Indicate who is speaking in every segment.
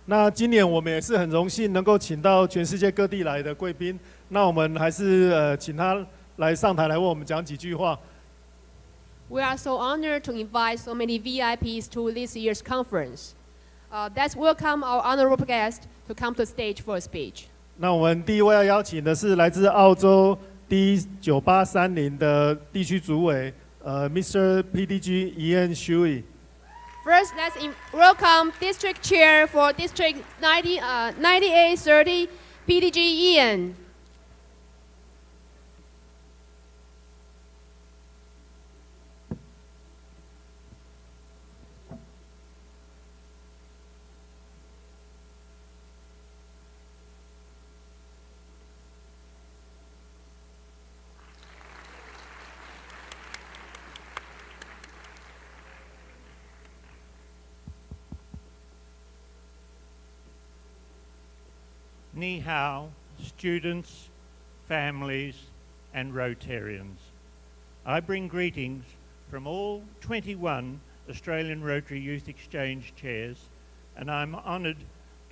Speaker 1: 那今年我们也是很荣幸能够请到全世界各地来的贵宾，那我们还是请他来上台来为我们讲几句话。
Speaker 2: We are so honored to invite so many VIPs to this year's conference. Let's welcome our honorable guest to come to the stage for a speech.
Speaker 1: 那我们第一位要邀请的是来自澳洲 D9830的地区主委，Mr. PDG Ian Shuey.
Speaker 2: First, let's welcome District Chair for District 9830, PDG Ian.
Speaker 3: Ni hao, students, families, and Rotarians. I bring greetings from all 21 Australian Rotary Youth Exchange chairs, and I'm honoured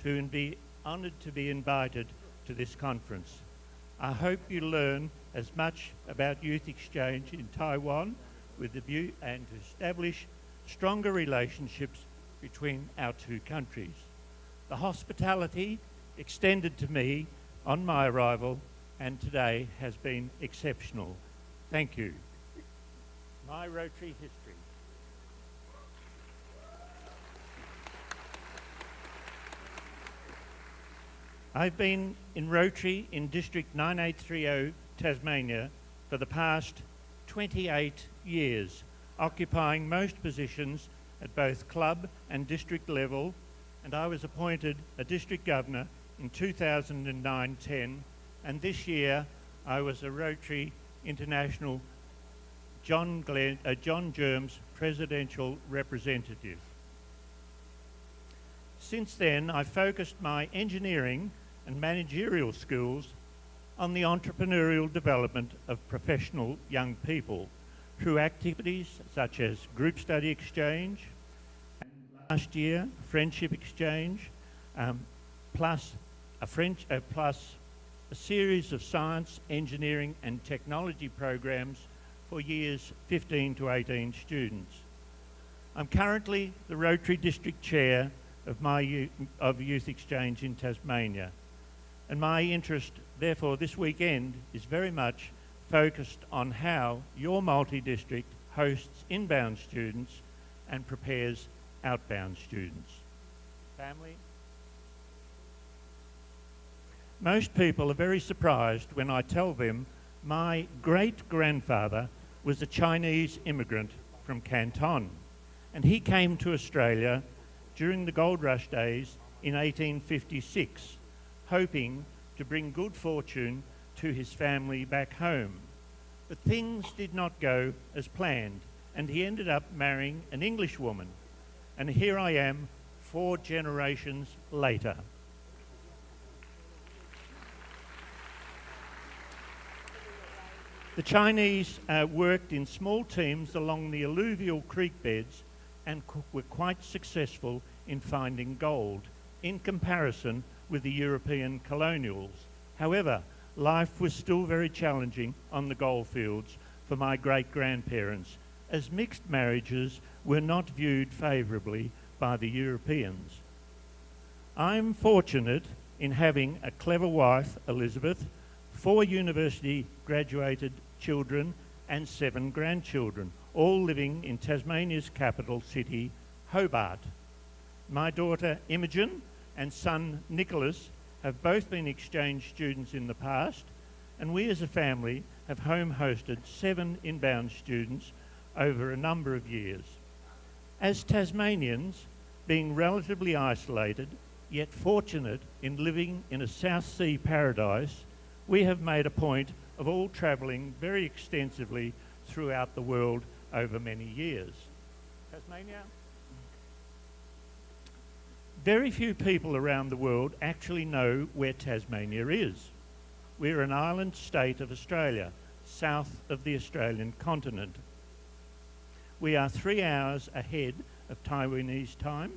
Speaker 3: to be invited to this conference. I hope you learn as much about youth exchange in Taiwan with the view and to establish stronger relationships between our two countries. The hospitality extended to me on my arrival and today has been exceptional. Thank you. My Rotary history. I've been in Rotary in District 9830, Tasmania, for the past 28 years, occupying most positions at both club and district level, and I was appointed a district governor in 2009-10, and this year I was a Rotary International John Germs Presidential Representative. Since then, I focused my engineering and managerial skills on the entrepreneurial development of professional young people through activities such as group study exchange, and last year friendship exchange, plus a series of science, engineering and technology programs for years 15 to 18 students. I'm currently the Rotary District Chair of Youth Exchange in Tasmania, and my interest therefore this weekend is very much focused on how your multi-district hosts inbound students and prepares outbound students. Family? Most people are very surprised when I tell them my great-grandfather was a Chinese immigrant from Canton, and he came to Australia during the gold rush days in 1856, hoping to bring good fortune to his family back home. But things did not go as planned, and he ended up marrying an English woman, and here I am 4 generations later. The Chinese worked in small teams along the alluvial creek beds and were quite successful in finding gold in comparison with the European colonials. However, life was still very challenging on the gold fields for my great-grandparents, as mixed marriages were not viewed favourably by the Europeans. I'm fortunate in having a clever wife, Elizabeth, 4 university-graduated children and 7 grandchildren, all living in Tasmania's capital city, Hobart. My daughter Imogen and son Nicholas have both been exchange students in the past, and we as a family have home hosted 7 inbound students over a number of years. As Tasmanians, being relatively isolated, yet fortunate in living in a South Sea paradise, we have made a point of all travelling very extensively throughout the world over many years. Tasmania? Very few people around the world actually know where Tasmania is. We're an island state of Australia, south of the Australian continent. We are 3 hours ahead of Taiwanese time,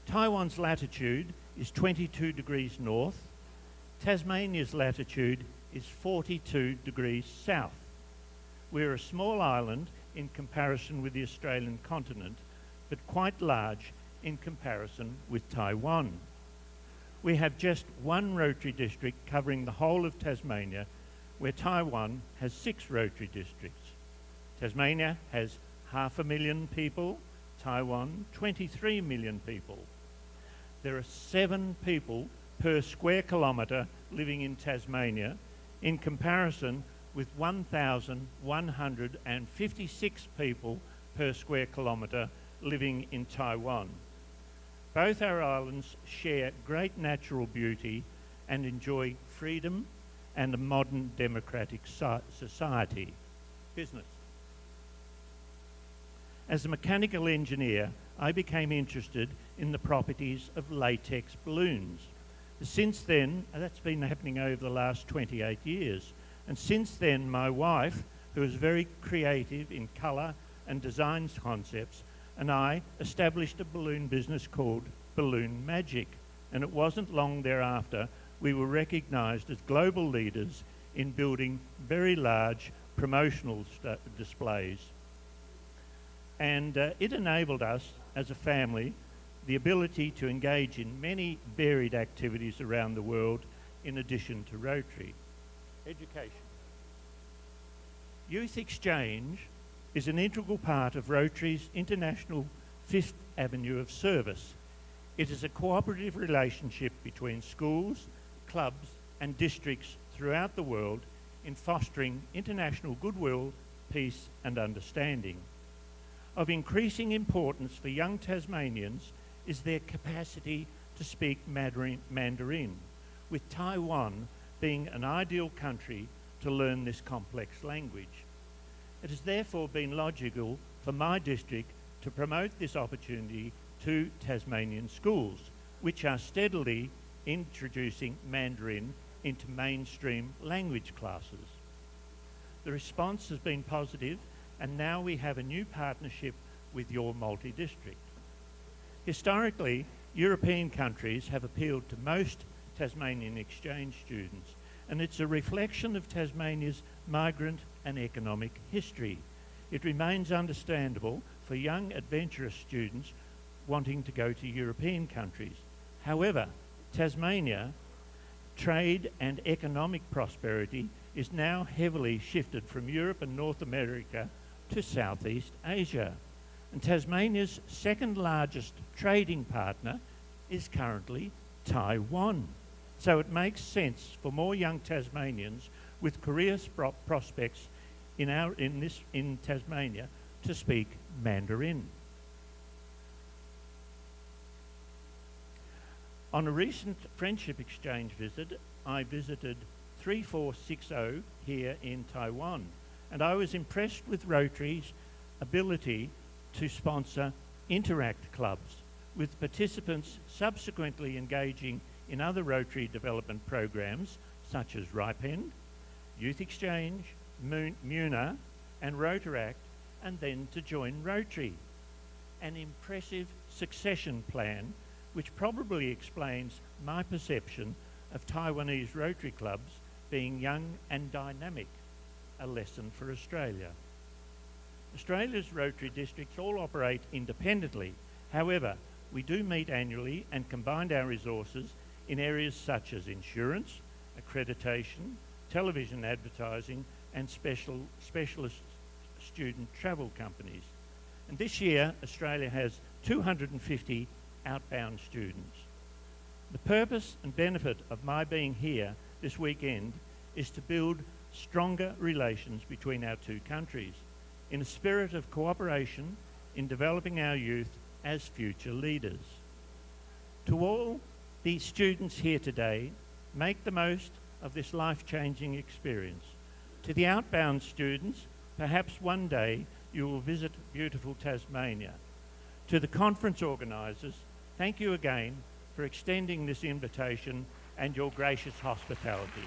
Speaker 3: Taiwan's latitude is 22 degrees north. Tasmania's latitude is 42 degrees south. We're a small island in comparison with the Australian continent, but quite large in comparison with Taiwan. We have just one Rotary district covering the whole of Tasmania, where Taiwan has 6 Rotary districts. Tasmania has 500,000 people, Taiwan 23 million people. There are 7 people per square kilometre living in Tasmania, in comparison with 1,156 people per square kilometre living in Taiwan. Both our islands share great natural beauty and enjoy freedom and a modern democratic society. Business. As a mechanical engineer, I became interested in the properties of latex balloons. Since then, that's been happening over the last 28 years. And since then, my wife, who is very creative in colour and design concepts, and I established a balloon business called Balloon Magic. And it wasn't long thereafter we were recognised as global leaders in building very large promotional displays. And it enabled us as a family the ability to engage in many varied activities around the world in addition to Rotary. Education. Youth exchange is an integral part of Rotary's international Fifth Avenue of service. It is a cooperative relationship between schools, clubs and districts throughout the world in fostering international goodwill, peace and understanding. Of increasing importance for young Tasmanians is their capacity to speak Mandarin, with Taiwan being an ideal country to learn this complex language. It has therefore been logical for my district to promote this opportunity to Tasmanian schools, which are steadily introducing Mandarin into mainstream language classes. The response has been positive, and now we have a new partnership with your multi-district. Historically, European countries have appealed to most Tasmanian exchange students, and it's a reflection of Tasmania's migrant and economic history. It remains understandable for young adventurous students wanting to go to European countries. However, Tasmania, trade and economic prosperity is now heavily shifted from Europe and North America to Southeast Asia. And Tasmania's second largest trading partner is currently Taiwan. So it makes sense for more young Tasmanians with career prospects in Tasmania to speak Mandarin. On a recent friendship exchange visit, I visited 3460 here in Taiwan, and I was impressed with Rotary's ability to sponsor interact clubs, with participants subsequently engaging in other Rotary development programs such as RYEMT9, Youth Exchange, MUNA and Rotaract, and then to join Rotary. An impressive succession plan which probably explains my perception of Taiwanese Rotary clubs being young and dynamic, a lesson for Australia. Australia's Rotary districts all operate independently. However, we do meet annually and combine our resources in areas such as insurance, accreditation, television advertising and specialist student travel companies. And this year, Australia has 250 outbound students. The purpose and benefit of my being here this weekend is to build stronger relations between our two countries in a spirit of cooperation in developing our youth as future leaders. To all the students here today, make the most of this life-changing experience. To the outbound students, perhaps one day you will visit beautiful Tasmania. To the conference organisers, thank you again for extending this invitation and your gracious hospitality.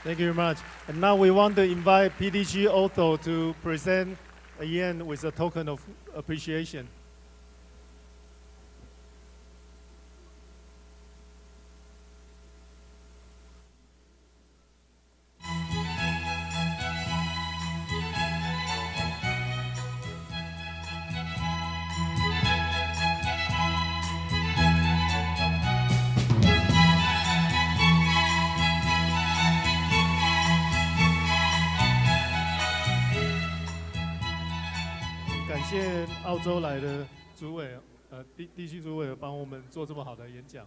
Speaker 1: Thank you very much. And now we want to invite PDG Otto to present Ian with a token of appreciation. 感谢澳洲来的主委，地区主委帮我们做这么好的演讲。